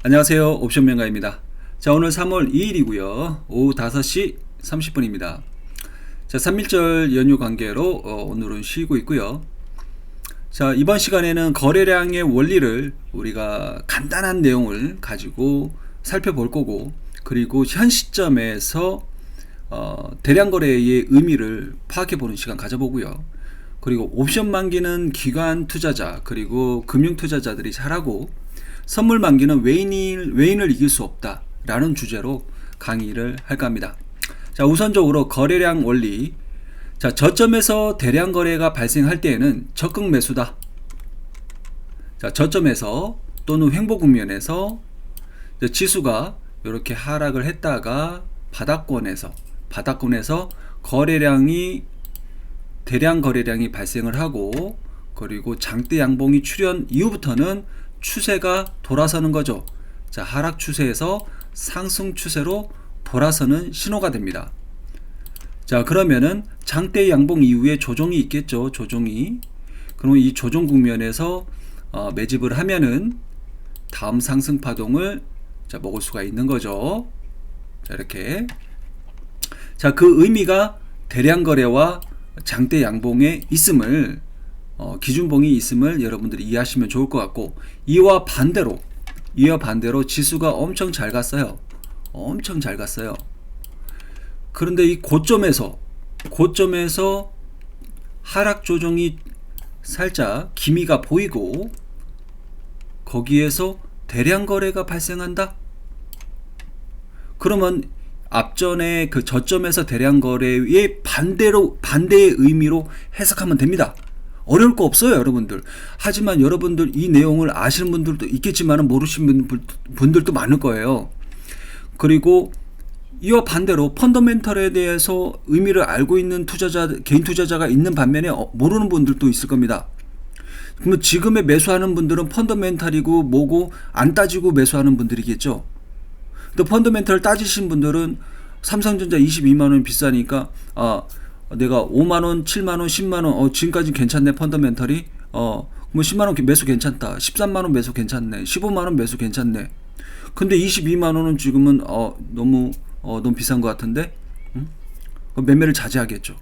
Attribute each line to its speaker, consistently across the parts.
Speaker 1: 안녕하세요. 옵션명가입니다. 자, 오늘 3월 2일이고요. 오후 5시 30분입니다. 자, 3.1절 연휴 관계로 오늘은 쉬고 있고요. 자, 이번 시간에는 거래량의 원리를 우리가 간단한 내용을 가지고 살펴볼 거고, 그리고 현 시점에서 대량 거래의 의미를 파악해 보는 시간 가져보고요. 그리고 옵션 만기는 기관 투자자 그리고 금융 투자자들이 잘하고, 선물 만기는 외인을 이길 수 없다 라는 주제로 강의를 할까 합니다. 자, 우선적으로 거래량 원리. 자, 저점에서 대량 거래가 발생할 때에는 적극 매수다. 자, 저점에서 또는 횡보 국면에서 지수가 이렇게 하락을 했다가 바닥권에서 대량 거래량이 발생을 하고, 그리고 장대 양봉이 출현 이후부터는 추세가 돌아서는 거죠. 자, 하락 추세에서 상승 추세로 돌아서는 신호가 됩니다. 자, 그러면은 장대 양봉 이후에 조정이 있겠죠. 조정이. 그럼 이 조정 국면에서 매집을 하면은 다음 상승 파동을 먹을 수가 있는 거죠. 자, 이렇게. 자, 그 의미가 대량 거래와 장대 양봉에 있음을, 기준봉이 있음을 여러분들이 이해하시면 좋을 것 같고, 이와 반대로 지수가 엄청 잘 갔어요. 엄청 잘 갔어요. 그런데 이 고점에서 하락 조정이 살짝 기미가 보이고, 거기에서 대량 거래가 발생한다? 그러면 앞전에 그 저점에서 대량 거래의 반대의 의미로 해석하면 됩니다. 어려울 거 없어요, 여러분들. 하지만 여러분들 이 내용을 아시는 분들도 있겠지만 모르시는 분들도 많을 거예요. 그리고 이와 반대로 펀더멘털에 대해서 의미를 알고 있는 개인 투자자가 있는 반면에 모르는 분들도 있을 겁니다. 그러면 지금에 매수하는 분들은 펀더멘털이고 뭐고 안 따지고 매수하는 분들이겠죠. 또 펀더멘털 따지신 분들은 삼성전자 22만원 비싸니까 내가 5만원, 7만원, 10만원 지금까지 괜찮네. 펀더멘털이 뭐 10만원 매수 괜찮다, 13만원 매수 괜찮네, 15만원 매수 괜찮네. 근데 22만원은 지금은 너무 비싼 것 같은데, 매매를 자제하겠죠.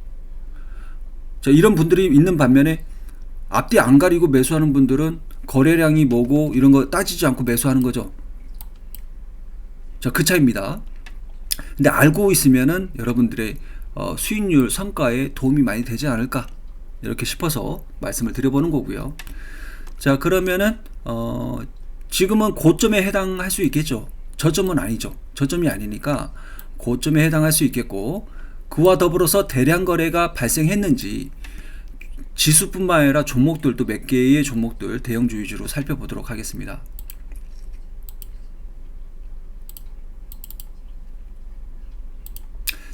Speaker 1: 자, 이런 분들이 있는 반면에 앞뒤 안 가리고 매수하는 분들은 거래량이 뭐고 이런 거 따지지 않고 매수하는 거죠. 자, 그 차이입니다. 근데 알고 있으면은 여러분들의 수익률 성과에 도움이 많이 되지 않을까 이렇게 싶어서 말씀을 드려보는 거고요. 자, 그러면은 지금은 고점에 해당할 수 있겠죠. 저점은 아니죠. 저점이 아니니까 고점에 해당할 수 있겠고, 그와 더불어서 대량 거래가 발생했는지 지수뿐만 아니라 종목들도 몇 개의 종목들 대형주 위주로 살펴보도록 하겠습니다.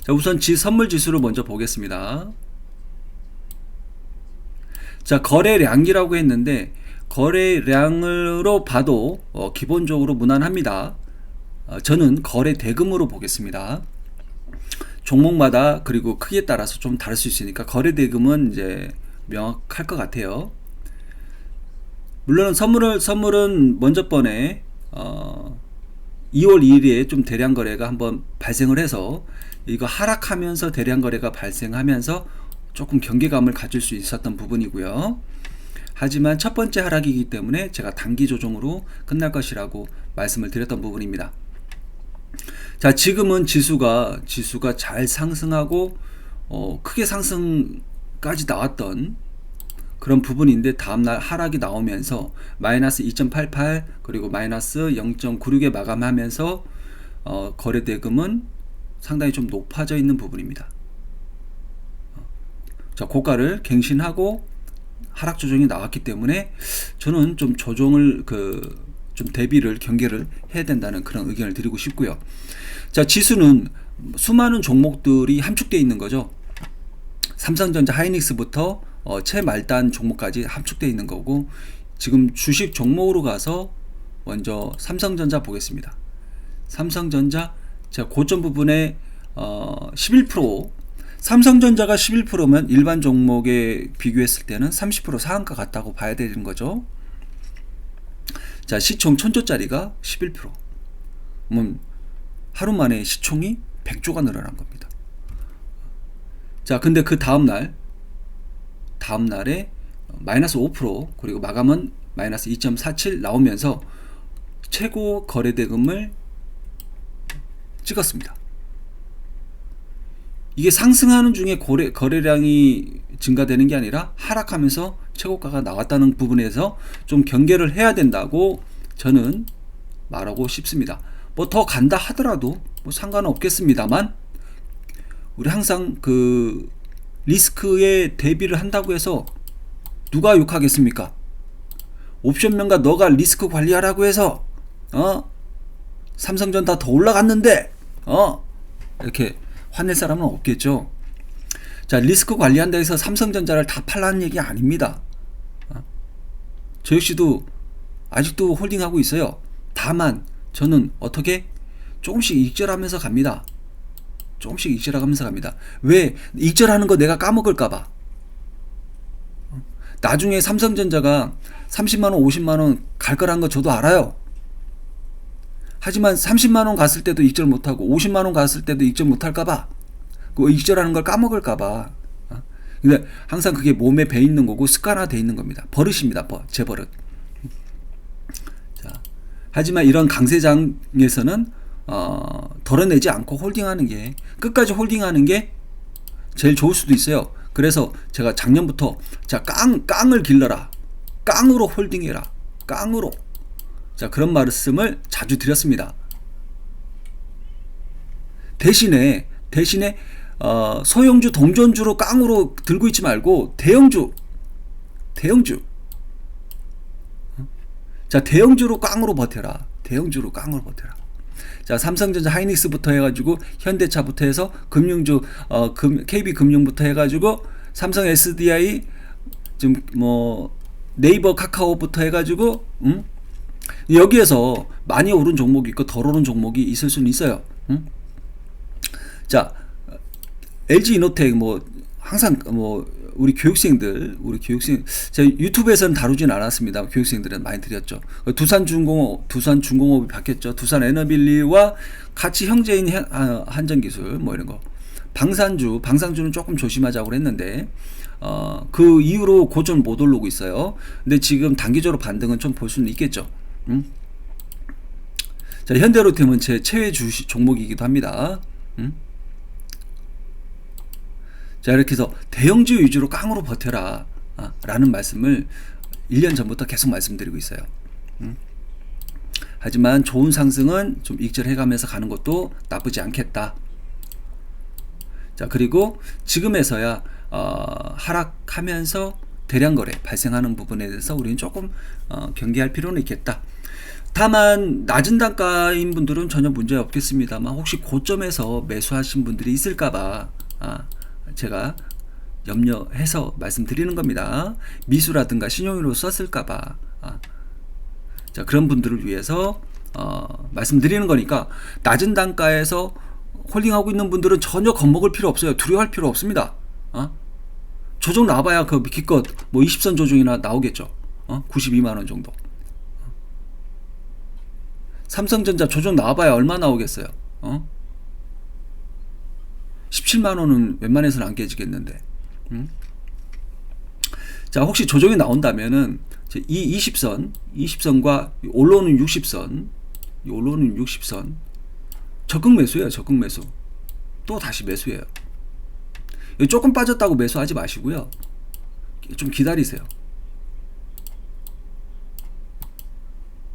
Speaker 1: 자, 우선 선물 지수를 먼저 보겠습니다. 자, 거래량이라고 했는데 거래량으로 봐도 기본적으로 무난합니다. 저는 거래 대금으로 보겠습니다. 종목마다 그리고 크기에 따라서 좀 다를 수 있으니까 거래 대금은 이제 명확할 것 같아요. 물론 선물은 먼저 번에 2월 2일에 좀 대량 거래가 한번 발생을 해서 이거 하락하면서 대량 거래가 발생하면서 조금 경계감을 가질 수 있었던 부분이고요. 하지만 첫 번째 하락이기 때문에 제가 단기 조정으로 끝날 것이라고 말씀을 드렸던 부분입니다. 자, 지금은 지수가 잘 상승하고 크게 상승까지 나왔던 그런 부분인데, 다음날 하락이 나오면서 마이너스 2.88 그리고 마이너스 0.96에 마감하면서 거래 대금은 상당히 좀 높아져 있는 부분입니다. 자, 고가를 갱신하고 하락 조정이 나왔기 때문에 저는 좀 조정을 좀 대비를 경계를 해야 된다는 그런 의견을 드리고 싶고요. 자, 지수는 수많은 종목들이 함축되어 있는 거죠. 삼성전자, 하이닉스부터 최말단 종목까지 함축되어 있는 거고, 지금 주식 종목으로 가서 먼저 삼성전자 보겠습니다. 삼성전자, 자, 고점 부분에 11%, 삼성전자가 11%면 일반 종목에 비교했을 때는 30% 상한가 같다고 봐야 되는 거죠. 자, 시총 1000조짜리가 11%. 하루 만에 시총이 100조가 늘어난 겁니다. 자, 근데 그 다음날에 마이너스 5% 그리고 마감은 마이너스 2.47 나오면서 최고 거래대금을 찍었습니다. 이게 상승하는 중에 거래량이 증가되는 게 아니라 하락하면서 최고가가 나왔다는 부분에서 좀 경계를 해야 된다고 저는 말하고 싶습니다. 뭐 더 간다 하더라도 뭐 상관은 없겠습니다만, 우리 항상 그 리스크에 대비를 한다고 해서 누가 욕하겠습니까? 옵션명가 너가 리스크 관리하라고 해서 삼성전자 더 올라갔는데 이렇게 화낼 사람은 없겠죠. 자, 리스크 관리한다 해서 삼성전자를 다 팔라는 얘기 아닙니다. 저 역시도 아직도 홀딩하고 있어요. 다만 저는 어떻게 조금씩 익절하면서 갑니다. 조금씩 익절하면서 갑니다. 왜? 익절하는 거 내가 까먹을까봐. 나중에 삼성전자가 30만원 50만원 갈 거란 거 저도 알아요. 하지만 30만원 갔을 때도 익절 못하고 50만원 갔을 때도 익절 못할까봐, 그 익절하는 걸 까먹을까봐. 근데 항상 그게 몸에 배 있는 거고 습관화 돼 있는 겁니다. 버릇입니다. 제 버릇. 자, 하지만 이런 강세장에서는 덜어내지 않고 홀딩하는 게, 끝까지 홀딩하는 게 제일 좋을 수도 있어요. 그래서 제가 작년부터 자, 깡을 길러라, 깡으로 홀딩해라, 깡으로. 자, 그런 말씀을 자주 드렸습니다. 대신에 소형주 동전주로 깡으로 들고 있지 말고 대형주. 자, 대형주로 깡으로 버텨라. 대형주로 깡으로 버텨라. 자, 삼성전자 하이닉스부터 해가지고 현대차부터 해서 금융주, KB금융부터 해가지고 삼성 SDI, 좀 뭐 네이버 카카오부터 해가지고 여기에서 많이 오른 종목이 있고 덜 오른 종목이 있을 수는 있어요. 자, LG이노텍 뭐 항상 뭐 우리 교육생들 제가 유튜브에서는 다루진 않았습니다. 교육생들은 많이 드렸죠. 두산중공업이 바뀌었죠. 두산에너빌리와 같이 형제인 한전기술 뭐 이런 거. 방산주는 조금 조심하자고 했는데 그 이후로 고점 못 오르고 있어요. 근데 지금 단기적으로 반등은 좀 볼 수는 있겠죠. 자, 현대로템은 제 최애 종목이기도 합니다. 자, 이렇게 해서 대형주 위주로 깡으로 버텨라 라는 말씀을 1년 전부터 계속 말씀드리고 있어요. 하지만 좋은 상승은 좀 익절해가면서 가는 것도 나쁘지 않겠다. 자, 그리고 지금에서야 하락하면서 대량 거래 발생하는 부분에 대해서 우리는 조금 경계할 필요는 있겠다. 다만 낮은 단가인 분들은 전혀 문제 없겠습니다만, 혹시 고점에서 매수하신 분들이 있을까봐 제가 염려해서 말씀드리는 겁니다. 미수라든가 신용으로 썼을까봐. 자, 그런 분들을 위해서 말씀드리는 거니까, 낮은 단가에서 홀딩하고 있는 분들은 전혀 겁먹을 필요 없어요. 두려워할 필요 없습니다. 조정 나와봐야 그 기껏 뭐 20선 조정이나 나오겠죠. 92만원 정도. 삼성전자 조정 나와봐야 얼마 나오겠어요. 17만원은 웬만해서는 안 깨지겠는데. 자, 혹시 조정이 나온다면은 이 20선과 올라오는 60선, 적극 매수예요. 적극 매수. 또 다시 매수예요. 조금 빠졌다고 매수하지 마시고요. 좀 기다리세요.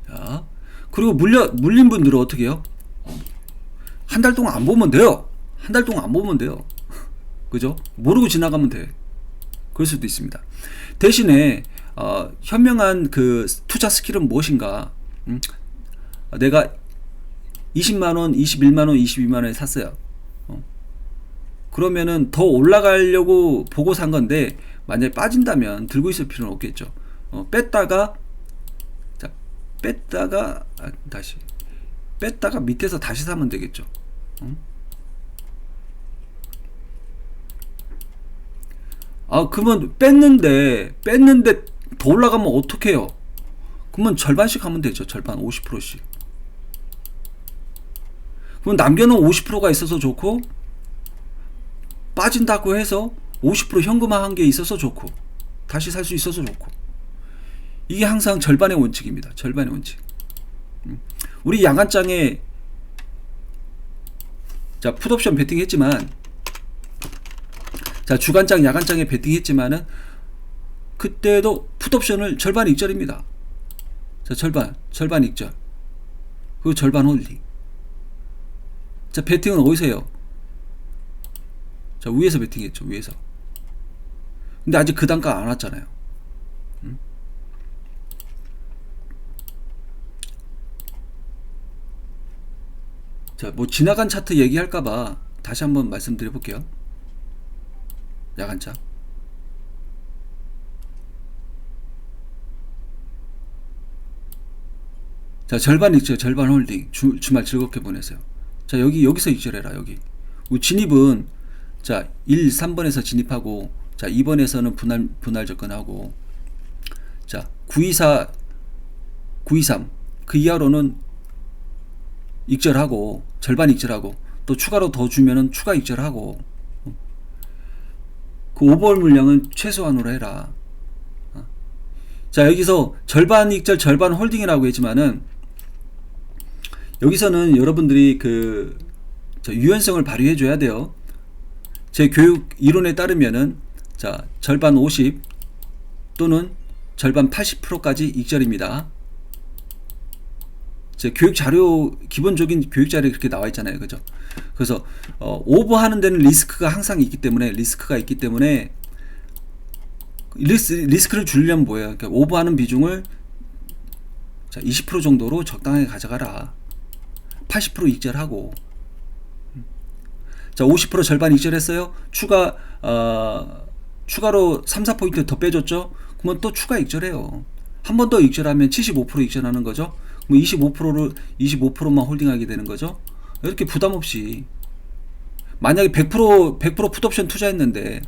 Speaker 1: 자, 그리고 물린 분들은 어떻게 해요? 한 달 동안 안 보면 돼요. 한 달 동안 안 보면 돼요. 그죠? 모르고 지나가면 돼. 그럴 수도 있습니다. 대신에 현명한 그 투자 스킬은 무엇인가? 내가 20만원, 21만원, 22만원에 샀어요. 그러면은 더 올라가려고 보고 산 건데, 만약에 빠진다면 들고 있을 필요는 없겠죠. 뺐다가 밑에서 다시 사면 되겠죠. 그러면 뺐는데 더 올라가면 어떡해요? 그러면 절반씩 하면 되죠. 절반 50%씩. 그럼 남겨놓은 50%가 있어서 좋고, 빠진다고 해서 50% 현금화한 게 있어서 좋고, 다시 살 수 있어서 좋고. 이게 항상 절반의 원칙입니다. 절반의 원칙. 우리 야간장에 자 풋옵션 베팅했지만, 자 주간장 야간장에 베팅했지만은 그때도 풋옵션을 절반 익절입니다. 자 절반 익절, 그리고 절반 홀딩. 자 베팅은 어디서 해요? 자 위에서 베팅했죠. 위에서. 근데 아직 그 단가 안 왔잖아요. 자 뭐 지나간 차트 얘기할까봐 다시 한번 말씀드려 볼게요. 야간차. 자 절반 익절, 절반 홀딩. 주말 즐겁게 보내세요. 자 여기서 익절해라. 여기 진입은 자 1, 3번에서 진입하고, 자 2번에서는 분할 접근하고, 자 924, 923 그 이하로는 익절하고, 절반 익절하고, 또 추가로 더 주면은 추가 익절하고, 그 오버홀 물량은 최소한으로 해라. 자 여기서 절반 익절 절반 홀딩이라고 했지만은, 여기서는 여러분들이 그 유연성을 발휘해 줘야 돼요. 제 교육 이론에 따르면은 자 절반 50 또는 절반 80%까지 익절입니다. 제 교육 자료, 기본적인 교육 자료에 그렇게 나와 있잖아요. 그죠? 그래서 오버하는 데는 리스크가 항상 있기 때문에, 리스크를 줄이려면 뭐예요? 그러니까 오버하는 비중을 자 20% 정도로 적당하게 가져가라. 80% 익절하고, 자 50% 절반 익절했어요. 추가로 3, 4포인트 더 빼줬죠. 그러면 또 추가 익절해요. 한 번 더 익절하면 75% 익절하는 거죠. 그럼 25%만 홀딩하게 되는 거죠. 이렇게 부담 없이. 만약에 100% 풋옵션 투자했는데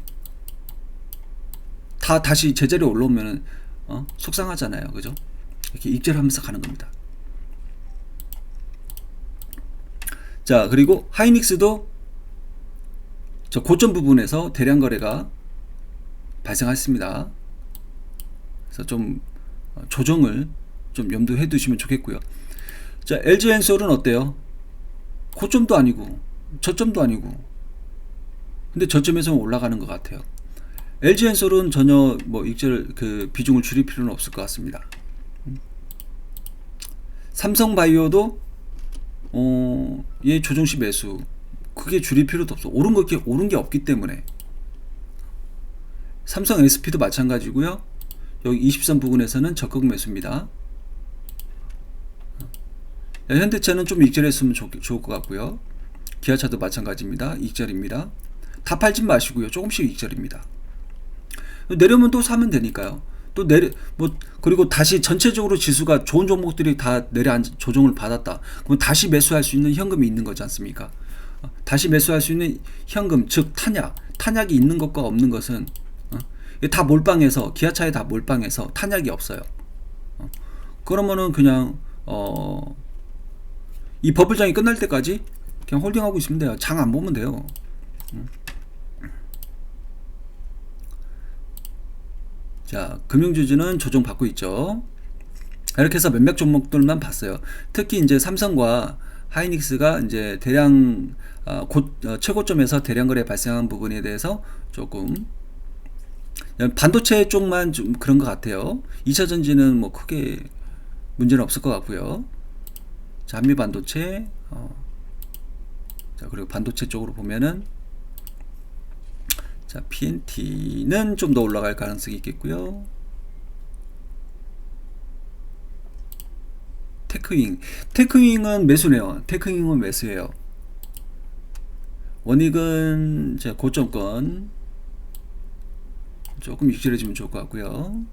Speaker 1: 다 다시 제자리에 올라오면 속상하잖아요. 그죠? 이렇게 익절하면서 가는 겁니다. 자 그리고 하이닉스도 저 고점 부분에서 대량 거래가 발생했습니다. 그래서 좀 조정을 좀 염두해 두시면 좋겠고요. 자 LG엔솔은 어때요? 고점도 아니고 저점도 아니고, 근데 저점에서는 올라가는 것 같아요. LG엔솔은 전혀 뭐 익절 그 비중을 줄일 필요는 없을 것 같습니다. 삼성바이오도 얘 조정시 매수, 그게 줄일 필요도 없어. 오른 게 없기 때문에. 삼성 SP도 마찬가지고요. 여기 20선 부근에서는 적극 매수입니다. 현대차는 좀 익절했으면 좋을 것 같고요. 기아차도 마찬가지입니다. 익절입니다. 다 팔진 마시고요. 조금씩 익절입니다. 내려오면 또 사면 되니까요. 또 그리고 다시 전체적으로 지수가 좋은 종목들이 다 조정을 받았다. 그럼 다시 매수할 수 있는 현금이 있는 거지 않습니까? 다시 매수할 수 있는 현금, 즉 탄약이 있는 것과 없는 것은 다 몰빵해서, 기아차에 다 몰빵해서 탄약이 없어요. 그러면은 그냥 이 버블장이 끝날 때까지 그냥 홀딩하고 있으면 돼요. 장 안 보면 돼요. 자, 금융주주는 조정받고 있죠. 이렇게 해서 몇몇 종목들만 봤어요. 특히 이제 삼성과 하이닉스가 이제 대량 최고점에서 대량 거래 발생한 부분에 대해서 조금, 반도체 쪽만 좀 그런 것 같아요. 2차 전지는 뭐 크게 문제는 없을 것 같고요. 자, 한미 반도체, 자 그리고 반도체 쪽으로 보면은 자 PNT는 좀 더 올라갈 가능성이 있겠고요. 테크윙은 매수네요. 테크윙은 매수예요. 원익은 자 고점권 조금 익절해주면 좋을 것 같고요.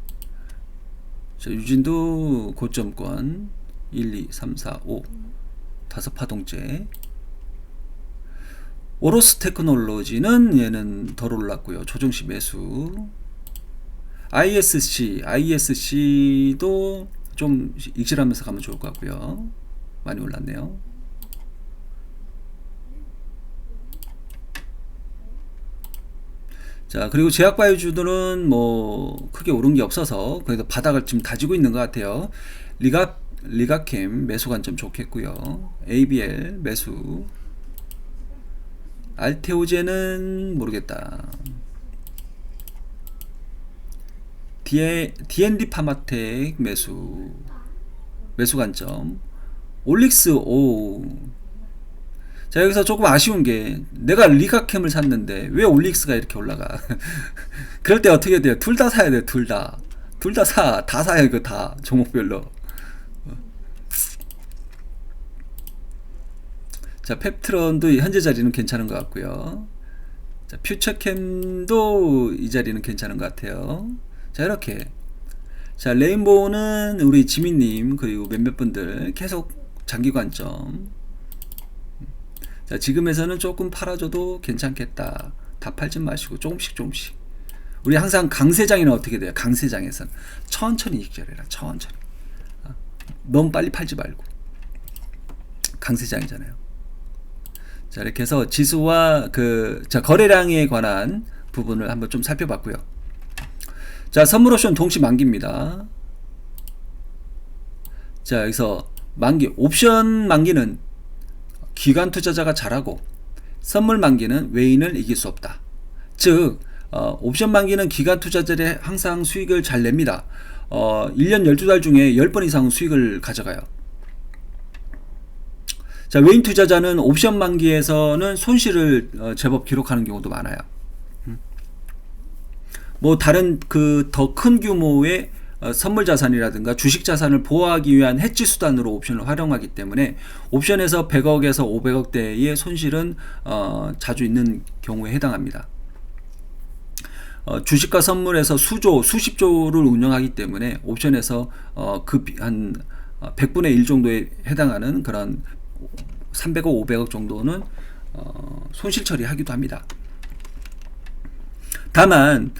Speaker 1: 자 유진도 고점권 1, 2, 3, 4, 5 다섯 파동째. 오로스 테크놀로지는 얘는 덜 올랐고요. 조정시 매수. ISC도 좀 익실하면서 가면 좋을 것 같고요. 많이 올랐네요. 자, 그리고 제약바이오주들은 뭐 크게 오른 게 없어서 그래도 바닥을 지금 다지고 있는 것 같아요. 리가캠 매수 관점 좋겠고요. ABL 매수. 알테오제는 모르겠다. D&D 파마텍 매수 관점. 올릭스 오. 자, 여기서 조금 아쉬운 게 내가 리가캠을 샀는데 왜 올릭스가 이렇게 올라가? 그럴 때 어떻게 돼요? 둘 다 사야 돼. 둘 다 사. 다 사야 이거 다 종목별로. 자, 펩트론도 현재 자리는 괜찮은 것 같고요. 자, 퓨처캠도 이 자리는 괜찮은 것 같아요. 자, 이렇게. 자, 레인보우는 우리 지민님 그리고 몇몇 분들 계속 장기 관점. 자, 지금에서는 조금 팔아줘도 괜찮겠다. 다 팔지 마시고 조금씩. 우리 항상 강세장에는 어떻게 돼요? 강세장에서는 천천히 익절해라. 천천히. 너무 빨리 팔지 말고. 강세장이잖아요. 자, 이렇게 해서 지수와 거래량에 관한 부분을 한번 좀 살펴봤고요. 자, 선물옵션 동시 만기입니다. 자, 여기서 만기, 옵션 만기는 기관 투자자가 잘하고 선물 만기는 외인을 이길 수 없다. 즉, 옵션 만기는 기관 투자자들이 항상 수익을 잘 냅니다. 1년 12달 중에 10번 이상 수익을 가져가요. 자, 외인 투자자는 옵션 만기에서는 손실을 제법 기록하는 경우도 많아요. 뭐 다른 더 큰 규모의 선물 자산이라든가 주식 자산을 보호하기 위한 해지 수단으로 옵션을 활용하기 때문에 옵션에서 100억에서 500억대의 손실은 자주 있는 경우에 해당합니다. 주식과 선물에서 수십조를 운영하기 때문에 옵션에서 한 100분의 1 정도에 해당하는 그런 300억, 500억 정도는 손실 처리하기도 합니다. 다만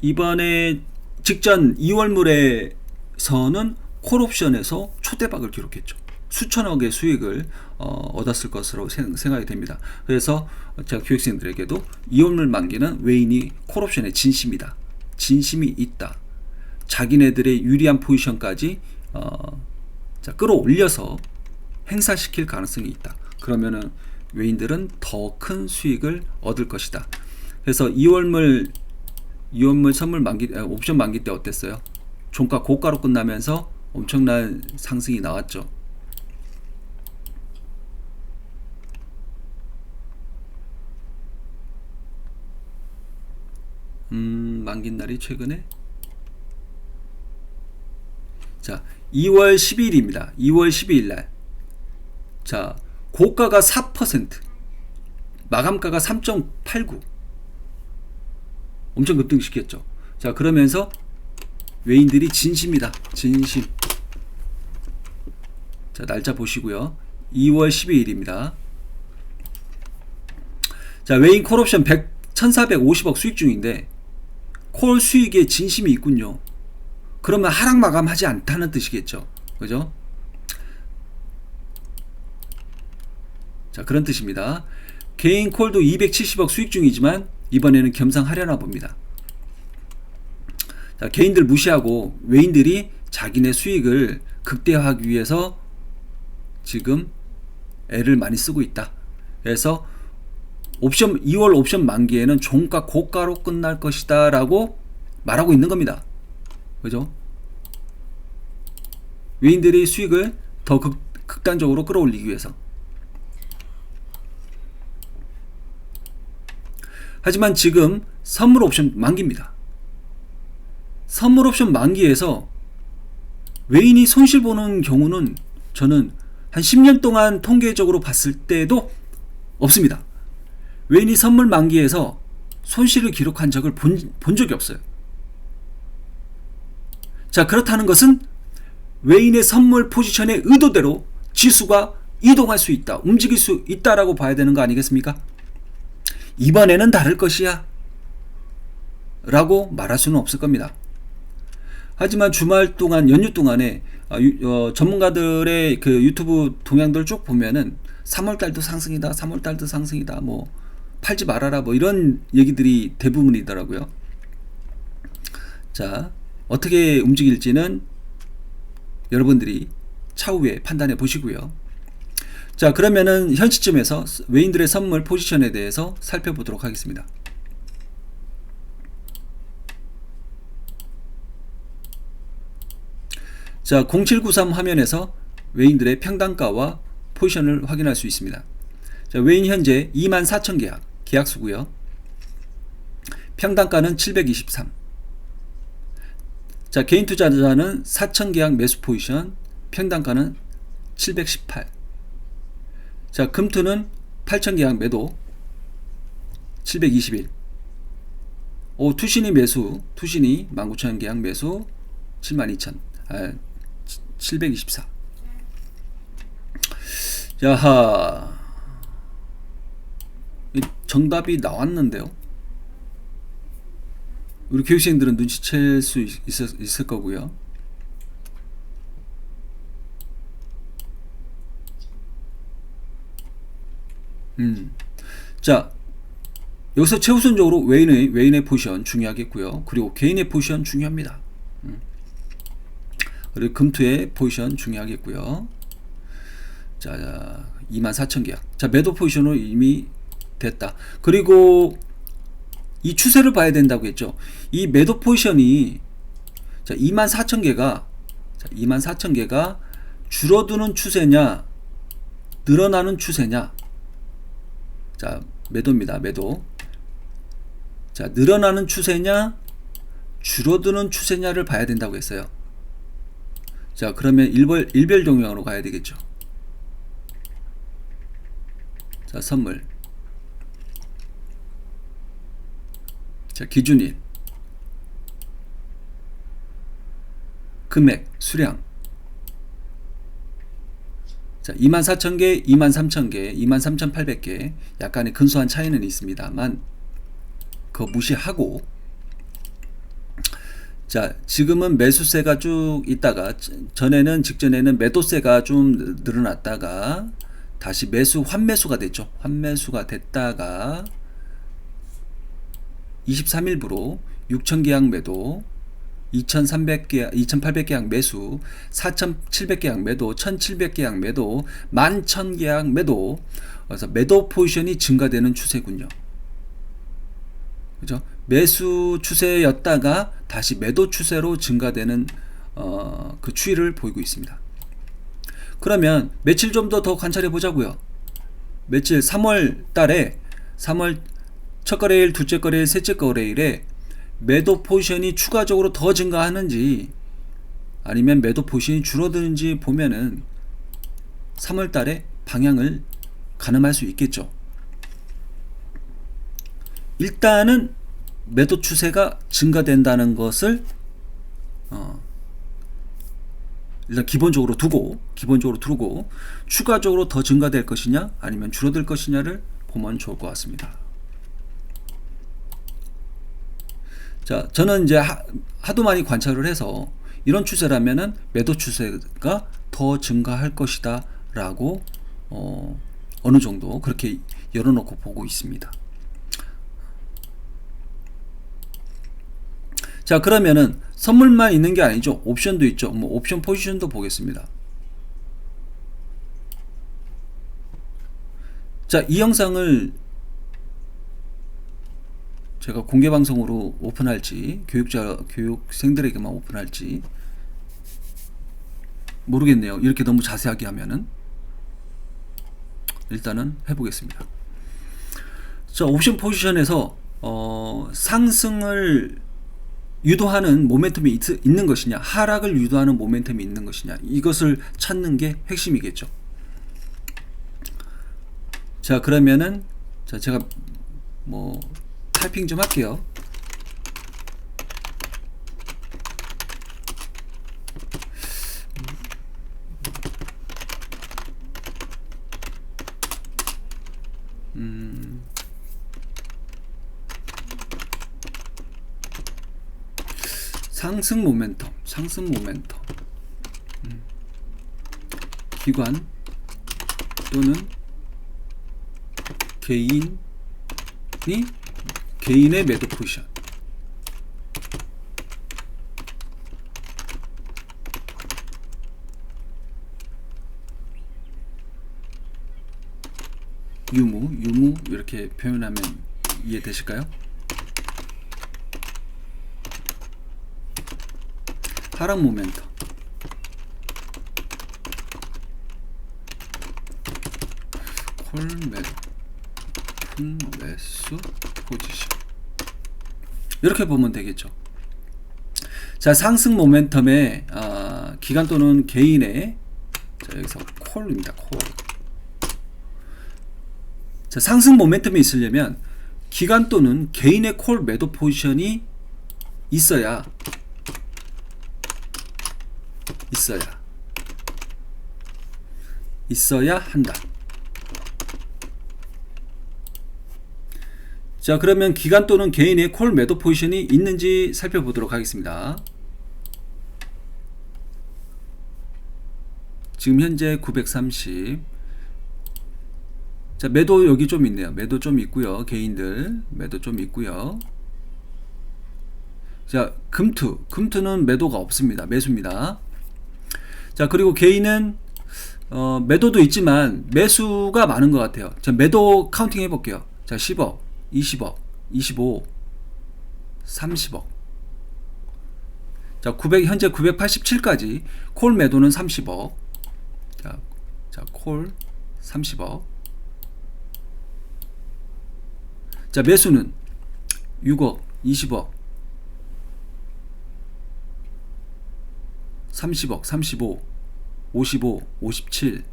Speaker 1: 이번에 직전 2월물에서는 콜옵션에서 초대박을 기록했죠. 수천억의 수익을 얻었을 것으로 생각이 됩니다. 그래서 제가 교육생들에게도 2월물 만기는 외인이 콜옵션에 진심이다. 진심이 있다. 자기네들의 유리한 포지션까지 끌어올려서 행사시킬 가능성이 있다. 그러면은 외인들은 더 큰 수익을 얻을 것이다. 그래서 2월물 선물 만기, 옵션 만기 때 어땠어요? 종가 고가로 끝나면서 엄청난 상승이 나왔죠. 만기 날이 최근에 자 2월 12일입니다. 2월 12일 날. 자, 고가가 4%, 마감가가 3.89. 엄청 급등시켰죠. 자, 그러면서 외인들이 진심이다. 진심. 자, 날짜 보시고요. 2월 12일입니다. 자, 외인 콜옵션 1450억 수익 중인데 콜 수익에 진심이 있군요. 그러면 하락 마감하지 않다는 뜻이겠죠. 그죠? 자, 그런 뜻입니다. 개인 콜도 270억 수익 중이지만 이번에는 겸상하려나 봅니다. 자, 개인들 무시하고 외인들이 자기네 수익을 극대화하기 위해서 지금 애를 많이 쓰고 있다. 그래서 2월 옵션 만기에는 종가 고가로 끝날 것이다 라고 말하고 있는 겁니다. 그죠? 외인들이 수익을 더 극단적으로 끌어올리기 위해서. 하지만 지금 선물 옵션 만기입니다. 선물 옵션 만기에서 외인이 손실 보는 경우는 저는 한 10년 동안 통계적으로 봤을 때도 없습니다. 외인이 선물 만기에서 손실을 기록한 적을 본 적이 없어요. 자, 그렇다는 것은 외인의 선물 포지션의 의도대로 지수가 이동할 수 있다, 움직일 수 있다라고 봐야 되는 거 아니겠습니까? 이번에는 다를 것이야 라고 말할 수는 없을 겁니다. 하지만 주말 동안 연휴 동안에 전문가들의 그 유튜브 동향들 쭉 보면은 3월달도 상승이다, 3월달도 상승이다, 뭐 팔지 말아라, 뭐 이런 얘기들이 대부분이더라고요. 자, 어떻게 움직일지는 여러분들이 차후에 판단해 보시고요. 자, 그러면은 현 시점에서 외인들의 선물 포지션에 대해서 살펴보도록 하겠습니다. 자, 0793 화면에서 외인들의 평단가와 포지션을 확인할 수 있습니다. 자, 외인 현재 24,000 계약수고요. 평단가는 723. 자, 개인 투자자는 4,000 계약 매수 포지션, 평단가는 718. 자, 금투는 8,000 계약 매도, 721. 투신이 매수, 투신이 19,000 계약 매수, 724. 야하, 정답이 나왔는데요. 우리 교육생들은 눈치챌 수 있을 거고요. 자, 여기서 최우선적으로 외인의 포지션 중요하겠고요. 그리고 개인의 포지션 중요합니다. 그리고 금투의 포지션 중요하겠고요. 자, 24,000 계약. 자, 매도 포지션으로 이미 됐다. 그리고 이 추세를 봐야 된다고 했죠. 이 매도 포지션이, 자, 24,000개가 24,000개가 줄어드는 추세냐, 늘어나는 추세냐. 자, 매도입니다. 매도. 자, 늘어나는 추세냐, 줄어드는 추세냐를 봐야 된다고 했어요. 자, 그러면 일별 동향으로 가야 되겠죠. 자, 선물. 자, 기준일. 금액, 수량. 자, 24,000개, 23,000개, 23,800개. 약간의 근소한 차이는 있습니다만 그거 무시하고, 자, 지금은 매수세가 쭉 있다가 직전에는 매도세가 좀 늘어났다가 다시 환매수가 됐죠. 환매수가 됐다가 23일부로 6,000 계약 매도, 2,800 계약 매수, 4,700 계약 매도, 1,700 계약 매도, 11,000 계약 매도. 그래서 매도 포지션이 증가되는 추세군요. 그죠? 매수 추세였다가 다시 매도 추세로 증가되는 그 추이를 보이고 있습니다. 그러면 며칠 좀 더 관찰해 보자고요. 며칠 3월 달에 3월 첫 거래일, 둘째 거래일, 셋째 거래일에 매도 포지션이 추가적으로 더 증가하는지 아니면 매도 포지션이 줄어드는지 보면은 3월 달에 방향을 가늠할 수 있겠죠. 일단은 매도 추세가 증가된다는 것을 일단 기본적으로 두고 추가적으로 더 증가될 것이냐 아니면 줄어들 것이냐를 보면 좋을 것 같습니다. 자, 저는 이제 하도 많이 관찰을 해서 이런 추세라면은 매도 추세가 더 증가할 것이다 라고 어느 정도 그렇게 열어놓고 보고 있습니다. 자, 그러면은 선물만 있는 게 아니죠. 옵션도 있죠. 뭐 옵션 포지션도 보겠습니다. 자, 이 영상을 제가 공개 방송으로 오픈할지 교육생들에게만 오픈할지 모르겠네요. 이렇게 너무 자세하게 하면은. 일단은 해보겠습니다. 자, 옵션 포지션에서 상승을 유도하는 모멘텀이 있는 것이냐, 하락을 유도하는 모멘텀이 있는 것이냐, 이것을 찾는 게 핵심이겠죠. 자, 그러면은 제가 뭐 타이핑 좀 할게요. 상승 상승 모멘텀. 기관 또는 개인의 매도 포지션. 유무 이렇게 표현하면 이해되실까요? 하락 모멘텀. 콜 매도, 푼 매수 포지션. 이렇게 보면 되겠죠. 자, 상승 모멘텀의 기관 또는 개인의, 자, 여기서 콜입니다. 콜. 자, 상승 모멘텀이 있으려면 기관 또는 개인의 콜 매도 포지션이 있어야 한다. 자, 그러면 기관 또는 개인의 콜 매도 포지션이 있는지 살펴보도록 하겠습니다. 지금 현재 930. 자, 매도 여기 좀 있네요. 매도 좀 있고요. 개인들 매도 좀 있고요. 자, 금투는 매도가 없습니다. 매수입니다. 자, 그리고 개인은 매도도 있지만 매수가 많은 것 같아요. 자, 매도 카운팅 해볼게요. 자, 10억, 20억, 25, 30억. 자, 현재 987까지 콜 매도는 30억. 자, 콜 30억. 자, 매수는 6억, 20억, 30억, 35, 55, 57,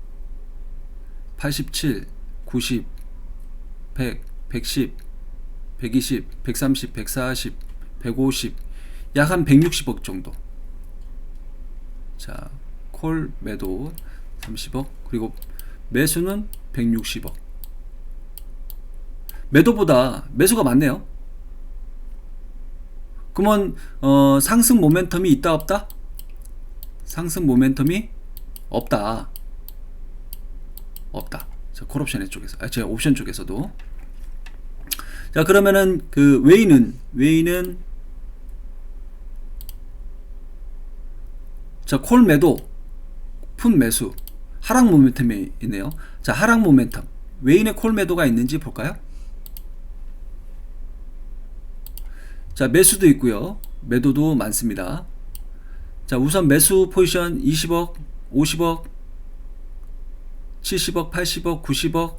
Speaker 1: 87, 90, 100, 110, 120, 130, 140, 150, 약 한 160억 정도. 자, 콜 매도 30억, 그리고 매수는 160억. 매도보다 매수가 많네요. 그러면 상승 모멘텀이 있다 없다? 상승 모멘텀이 없다. 자, 콜옵션 쪽에서, 제가 옵션 쪽에서도. 자, 그러면은 그 웨이는 자, 콜 매도, 푼 매수, 하락 모멘텀이 있네요. 자, 하락 모멘텀. 웨인의 콜 매도가 있는지 볼까요? 자, 매수도 있고요. 매도도 많습니다. 자, 우선 매수 포지션 20억, 50억, 70억, 80억, 90억,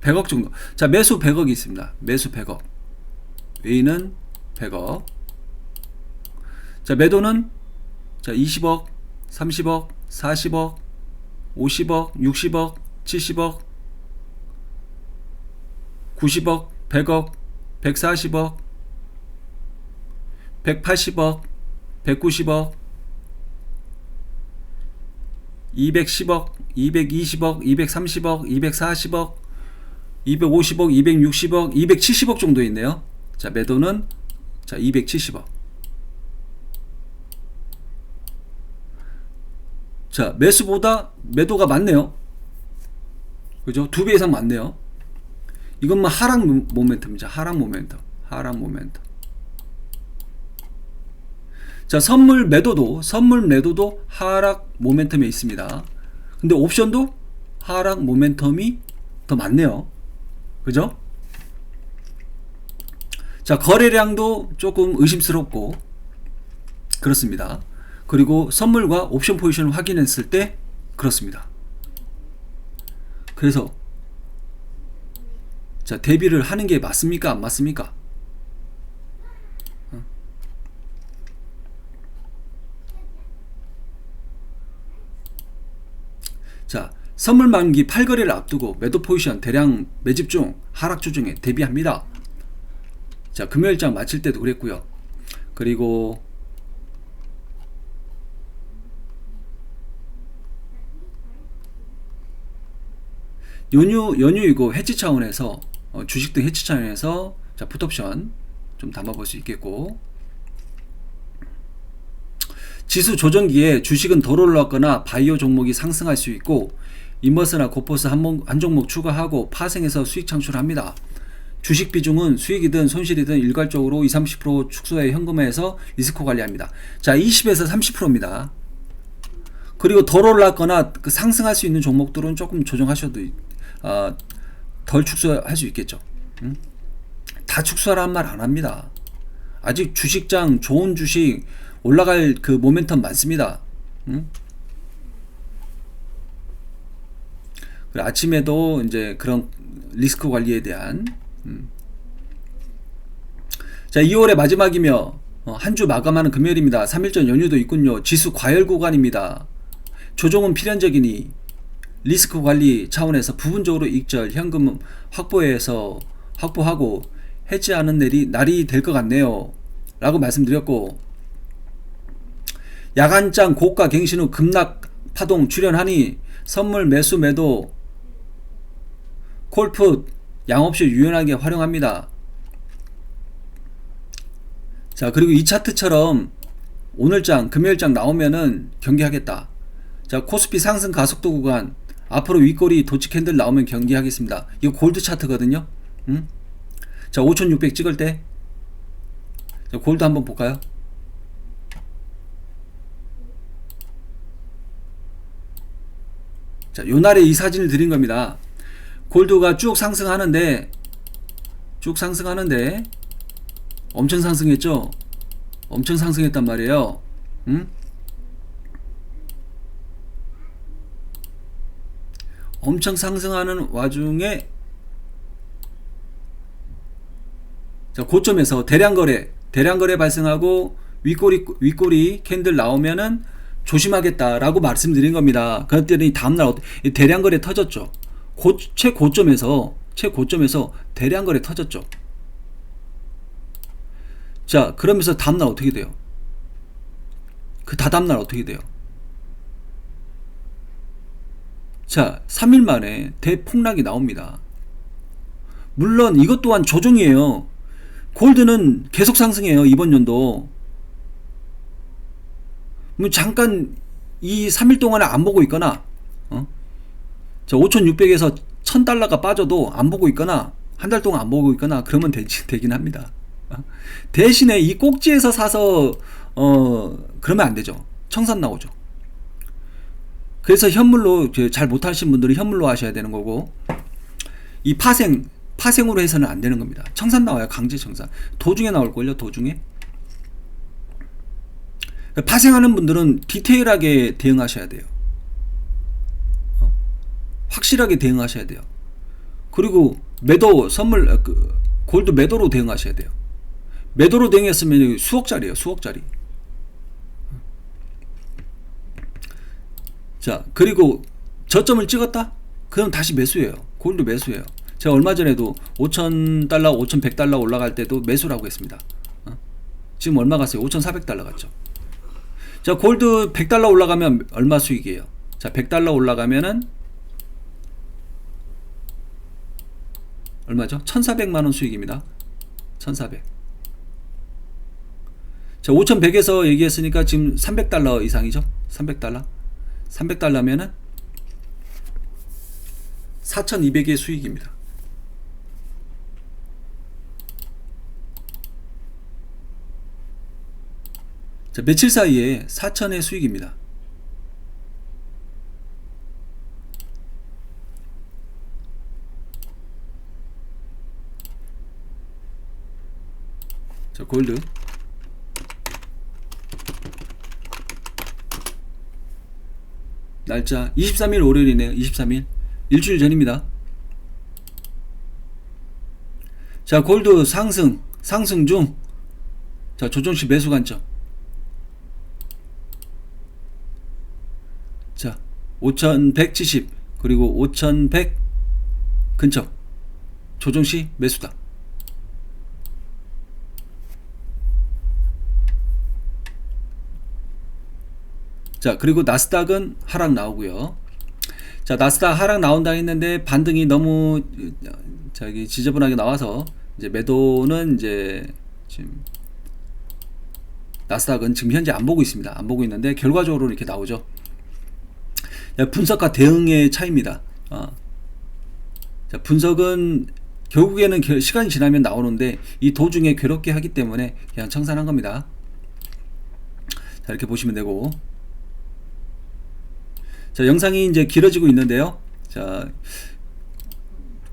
Speaker 1: 100억 정도. 자, 매수 100억이 있습니다. 매수 100억. 웨이는 100억. 자, 매도는 자, 20억, 30억, 40억, 50억, 60억, 70억, 90억, 100억, 140억, 180억, 190억, 210억, 220억, 230억, 240억, 250억, 260억, 270억 정도 있네요. 자, 매도는 자, 270억. 자, 매수보다 매도가 많네요. 그죠? 2배 이상 많네요. 이건 하락 모멘텀이죠. 하락 모멘텀. 자, 선물 매도도 하락 모멘텀에 있습니다. 근데 옵션도 하락 모멘텀이 더 많네요. 그죠? 자, 거래량도 조금 의심스럽고 그렇습니다. 그리고 선물과 옵션 포지션을 확인했을 때 그렇습니다. 그래서 자, 대비를 하는 게 맞습니까? 안 맞습니까? 자, 선물 만기 8거래를 앞두고 매도 포지션 대량 매집 중 하락 조정에 대비합니다. 자, 금요일장 마칠 때도 그랬고요. 그리고 연휴이고 해치 차원에서 주식 등 해치 차원에서 자, 풋옵션 좀 담아볼 수 있겠고, 지수 조정기에 주식은 덜 올랐거나 바이오 종목이 상승할 수 있고 인버스나 고포스 한 종목 추가하고 파생해서 수익 창출합니다. 주식 비중은 수익이든 손실이든 일괄적으로 20-30% 축소해 현금화해서 리스크 관리합니다. 자, 20에서 30%입니다. 그리고 덜 올랐거나 그 상승할 수 있는 종목들은 조금 조정하셔도 덜 축소할 수 있겠죠. 다 축소하라는 말 안 합니다. 아직 주식장 좋은 주식 올라갈 그 모멘텀 많습니다. 아침에도 이제 그런 리스크 관리에 대한 자, 2월의 마지막이며 한 주 마감하는 금요일입니다. 3일전 연휴도 있군요. 지수 과열 구간입니다. 조정은 필연적이니 리스크 관리 차원에서 부분적으로 익절 현금 확보하고 해지하는 날이 될 것 같네요 라고 말씀드렸고, 야간장 고가 갱신 후 급락 파동 출현하니 선물 매수 매도 콜풋 양없이 유연하게 활용합니다. 자, 그리고 이 차트처럼 오늘장 금요일장 나오면은 경기하겠다. 자, 코스피 상승 가속도 구간 앞으로 윗꼬리 도치 캔들 나오면 경기하겠습니다. 이거 골드 차트거든요. 자, 5600 찍을 때 자, 골드 한번 볼까요? 자, 요날에 이 사진을 드린 겁니다. 골드가 쭉 상승하는데 엄청 상승했죠? 엄청 상승했단 말이에요. 엄청 상승하는 와중에 자, 고점에서 대량거래 발생하고 윗꼬리 캔들 나오면은 조심하겠다라고 말씀드린 겁니다. 그랬더니 다음날 대량거래 터졌죠. 최고점에서 대량거래 터졌죠. 자, 그러면서 다음날 어떻게 돼요? 그 다다음날 어떻게 돼요? 자, 3일 만에 대폭락이 나옵니다. 물론 이것 또한 조정이에요. 골드는 계속 상승해요. 이번 연도. 뭐 잠깐 이 3일 동안에 안 보고 있거나 자, 5,600에서 1,000달러가 빠져도 안 보고 있거나 한 달 동안 안 보고 있거나 그러면 되긴 합니다. 대신에 이 꼭지에서 사서 그러면 안 되죠. 청산 나오죠. 그래서 현물로 잘 못하신 분들은 현물로 하셔야 되는 거고, 이 파생으로 해서는 안 되는 겁니다. 청산 나와요. 강제 청산. 도중에 나올걸요. 도중에. 파생하는 분들은 디테일하게 대응하셔야 돼요. 확실하게 대응하셔야 돼요. 그리고 골드 매도로 대응하셔야 돼요. 매도로 대응했으면 수억짜리예요. 수억짜리. 자, 그리고 저점을 찍었다? 그럼 다시 매수해요. 골드 매수해요. 제가 얼마 전에도 5,000달러, 5,100달러 올라갈 때도 매수라고 했습니다. 지금 얼마 갔어요? 5,400달러 갔죠. 자, 골드 100달러 올라가면 얼마 수익이에요? 자, 100달러 올라가면은 얼마죠? 1,400만원 수익입니다. 1,400. 자, 5,100에서 얘기했으니까 지금 300달러 이상이죠? 300달러. 300달러면은 4,200의 수익입니다. 자, 며칠 사이에 4,000의 수익입니다. 자, 골드. 날짜 23일 월요일이네요. 23일. 일주일 전입니다. 자, 골드 상승 중. 자, 조정시 매수 관점. 자, 5,170 그리고 5,100 근처 조정시 매수다. 자, 그리고 나스닥은 하락 나오고요. 자, 나스닥 하락 나온다 했는데 반등이 너무 지저분하게 나와서 이제 매도는 이제 지금 나스닥은 지금 현재 안 보고 있습니다. 안 보고 있는데 결과적으로 이렇게 나오죠. 분석과 대응의 차이입니다. 자, 분석은 결국에는 시간이 지나면 나오는데 이 도중에 괴롭게 하기 때문에 그냥 청산한 겁니다. 자, 이렇게 보시면 되고, 자, 영상이 이제 길어지고 있는데요. 자,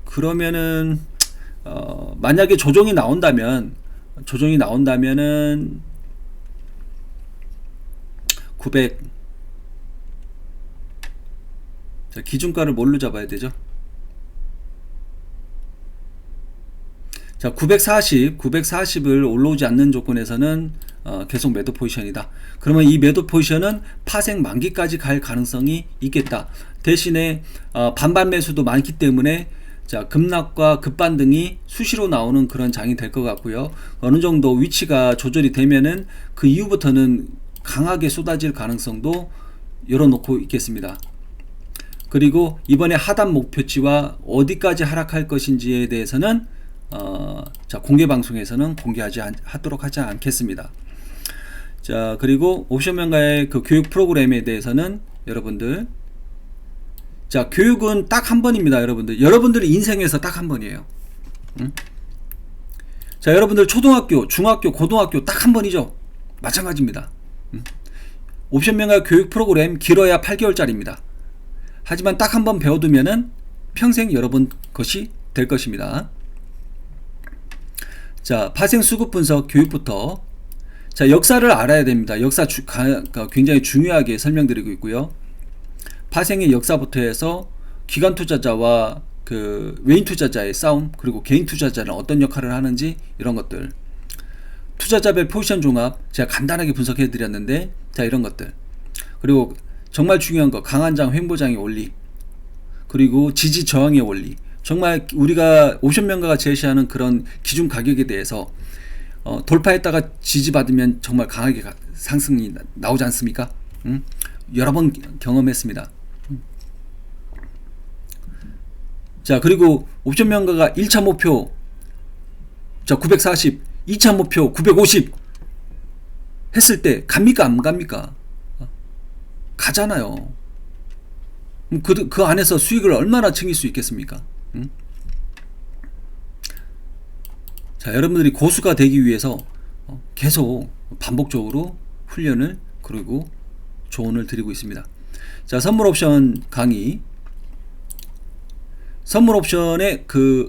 Speaker 1: 그러면은 만약에 조정이 나온다면은 900, 자, 기준가를 뭘로 잡아야 되죠? 자, 940을 올라오지 않는 조건에서는 계속 매도 포지션이다. 그러면 이 매도 포지션은 파생 만기까지 갈 가능성이 있겠다. 대신에 반반 매수도 많기 때문에 자, 급락과 급반등이 수시로 나오는 그런 장이 될 것 같고요. 어느 정도 위치가 조절이 되면은 그 이후부터는 강하게 쏟아질 가능성도 열어놓고 있겠습니다. 그리고 이번에 하단 목표치와 어디까지 하락할 것인지에 대해서는 자, 공개 방송에서는 하도록 하지 않겠습니다. 자, 그리고 옵션 명가의 그 교육 프로그램에 대해서는 여러분들, 자, 교육은 딱 한 번입니다. 여러분들의 인생에서 딱 한 번이에요. 자, 여러분들 초등학교, 중학교, 고등학교 딱 한 번이죠. 마찬가지입니다. 옵션 명가 교육 프로그램 길어야 8개월짜리입니다. 하지만 딱 한 번 배워두면은 평생 여러분 것이 될 것입니다. 자, 파생 수급 분석 교육부터, 자, 역사를 알아야 됩니다. 역사 굉장히 중요하게 설명드리고 있고요. 파생의 역사부터 해서 기관 투자자와 그 외인 투자자의 싸움, 그리고 개인 투자자는 어떤 역할을 하는지, 이런 것들, 투자자별 포지션 종합 제가 간단하게 분석해 드렸는데, 자, 이런 것들, 그리고 정말 중요한 거 강한장 횡보장의 원리, 그리고 지지 저항의 원리, 정말 우리가 옵션 명가가 제시하는 그런 기준 가격에 대해서 돌파했다가 지지받으면 정말 강하게 상승이 나오지 않습니까? 여러 번 경험했습니다. 자, 그리고 옵션 명가가 1차 목표, 자, 940, 2차 목표 950 했을 때 갑니까 안 갑니까? 가잖아요. 그 안에서 수익을 얼마나 챙길 수 있겠습니까? 자, 여러분들이 고수가 되기 위해서 계속 반복적으로 훈련을, 그리고 조언을 드리고 있습니다. 자, 선물 옵션 강의, 선물 옵션의 그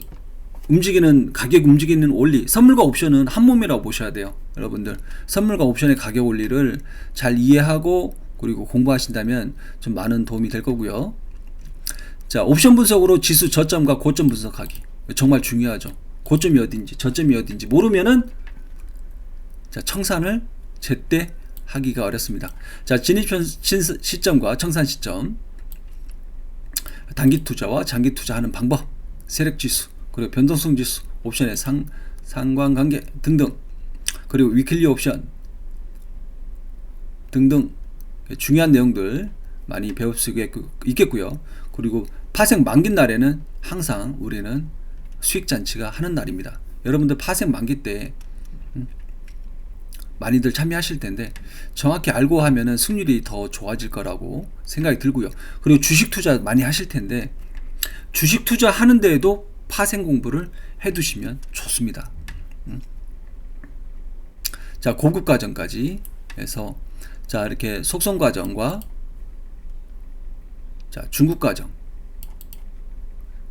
Speaker 1: 가격 움직이는 원리, 선물과 옵션은 한 몸이라고 보셔야 돼요. 여러분들, 선물과 옵션의 가격 원리를 잘 이해하고 그리고 공부하신다면 좀 많은 도움이 될 거고요. 자, 옵션 분석으로 지수 저점과 고점 분석하기 정말 중요하죠. 고점이 어딘지 저점이 어딘지 모르면은, 자, 청산을 제때 하기가 어렵습니다. 자, 진입 시점과 청산 시점, 단기 투자와 장기 투자하는 방법, 세력 지수, 그리고 변동성 지수, 옵션의 상관관계 등등, 그리고 위클리 옵션 등등 중요한 내용들 많이 배울 수 있겠고요. 그리고 파생 만기 날에는 항상 우리는 수익 잔치가 하는 날입니다. 여러분들 파생 만기 때 많이들 참여하실 텐데, 정확히 알고 하면은 승률이 더 좋아질 거라고 생각이 들고요. 그리고 주식 투자 많이 하실 텐데, 주식 투자 하는 데에도 파생 공부를 해 두시면 좋습니다. 자, 고급 과정까지 해서, 자, 이렇게 속성 과정과, 자, 중국 과정,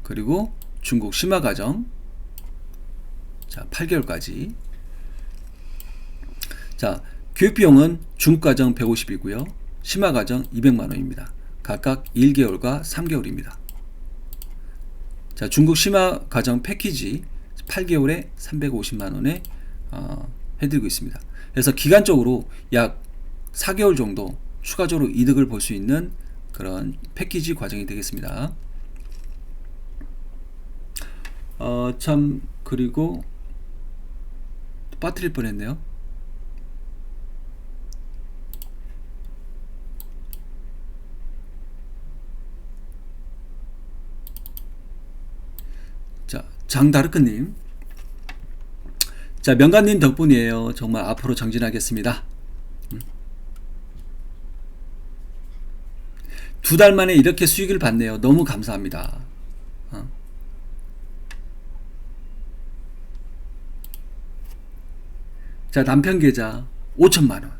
Speaker 1: 그리고 중국 심화 과정, 자, 8개월까지. 자, 교육비용은 중국 과정 150이고요. 심화 과정 200만원입니다. 각각 1개월과 3개월입니다. 자, 중국 심화 과정 패키지 8개월에 350만원에 해드리고 있습니다. 그래서 기간적으로 약 4개월 정도 추가적으로 이득을 볼 수 있는 그런 패키지 과정이 되겠습니다. 참, 그리고 빠뜨릴 뻔했네요. 자, 장다르크님, 자, 명관님 덕분이에요. 정말 앞으로 정진하겠습니다. 2달 만에 이렇게 수익을 받네요. 너무 감사합니다. 자, 남편 계좌 5천만원.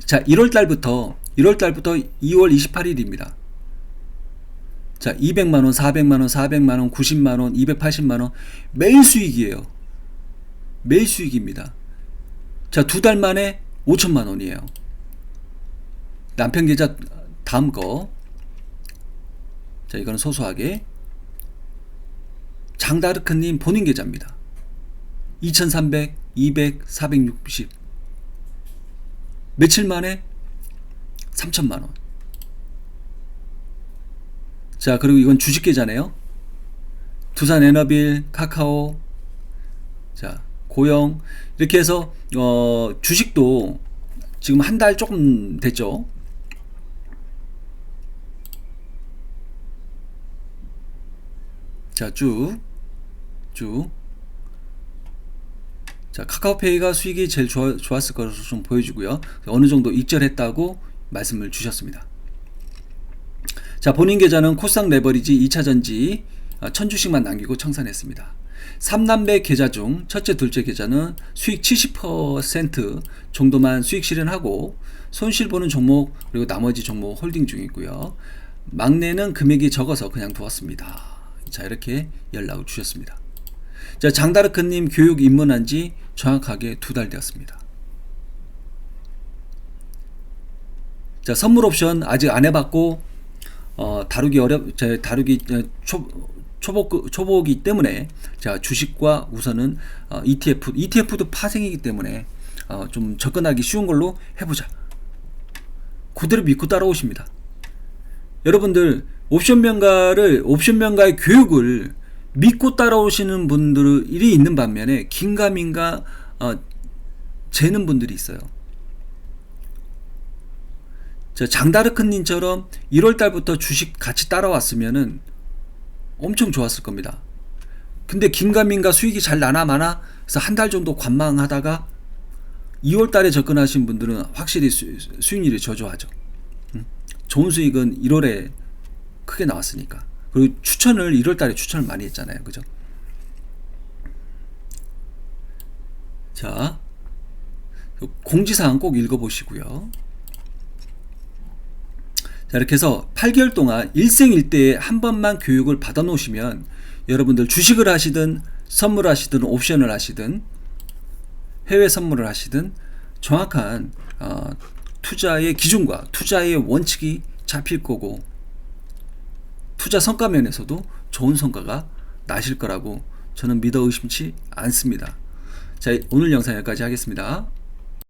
Speaker 1: 자, 1월달부터 2월 28일입니다. 자, 200만원, 400만원, 400만원, 90만원, 280만원. 매일 수익이에요. 매일 수익입니다. 자, 2달 만에 5천만원이에요. 남편 계좌 다음 거. 자, 이거는 소소하게. 장다르크님 본인 계좌입니다. 2300, 200, 460. 며칠 만에 3천만원. 자, 그리고 이건 주식 계좌네요. 두산에너빌, 카카오, 자, 고영. 이렇게 해서 주식도 지금 한 달 조금 됐죠. 자, 쭉. 자, 카카오페이가 수익이 제일 좋았을 것으로 좀 보여주고요. 어느 정도 익절했다고 말씀을 주셨습니다. 자, 본인 계좌는 코스닥 레버리지 2차전지 1000주씩만 남기고 청산했습니다. 3남매 계좌 중 첫째, 둘째 계좌는 수익 70% 정도만 수익 실현하고 손실 보는 종목, 그리고 나머지 종목 홀딩 중이고요. 막내는 금액이 적어서 그냥 두었습니다. 자, 이렇게 연락을 주셨습니다. 자, 장다르크님 교육 입문한 지 정확하게 2달 되었습니다. 자, 선물 옵션 아직 안 해봤고 다루기 초보기 때문에 자, 주식과 우선은 ETF도 파생이기 때문에 좀 접근하기 쉬운 걸로 해보자. 그대로 믿고 따라오십니다. 여러분들 옵션 명가의 교육을 믿고 따라오시는 분들이 있는 반면에 긴가민가 재는 분들이 있어요. 자, 장다르크님처럼 1월달부터 주식 같이 따라왔으면은 엄청 좋았을 겁니다. 근데 긴가민가 수익이 잘 나나 마나 그래서 한 달 정도 관망하다가 2월달에 접근하신 분들은 확실히 수익률이 저조하죠. 좋은 수익은 1월에 크게 나왔으니까. 그리고 추천을 1월달에 추천을 많이 했잖아요. 그죠? 자, 공지사항 꼭 읽어보시고요. 자, 이렇게 해서 8개월 동안 일생일대에 한 번만 교육을 받아 놓으시면 여러분들 주식을 하시든 선물을 하시든 옵션을 하시든 해외 선물을 하시든 정확한 투자의 기준과 투자의 원칙이 잡힐 거고 투자 성과 면에서도 좋은 성과가 나실 거라고 저는 믿어 의심치 않습니다. 자, 오늘 영상 여기까지 하겠습니다.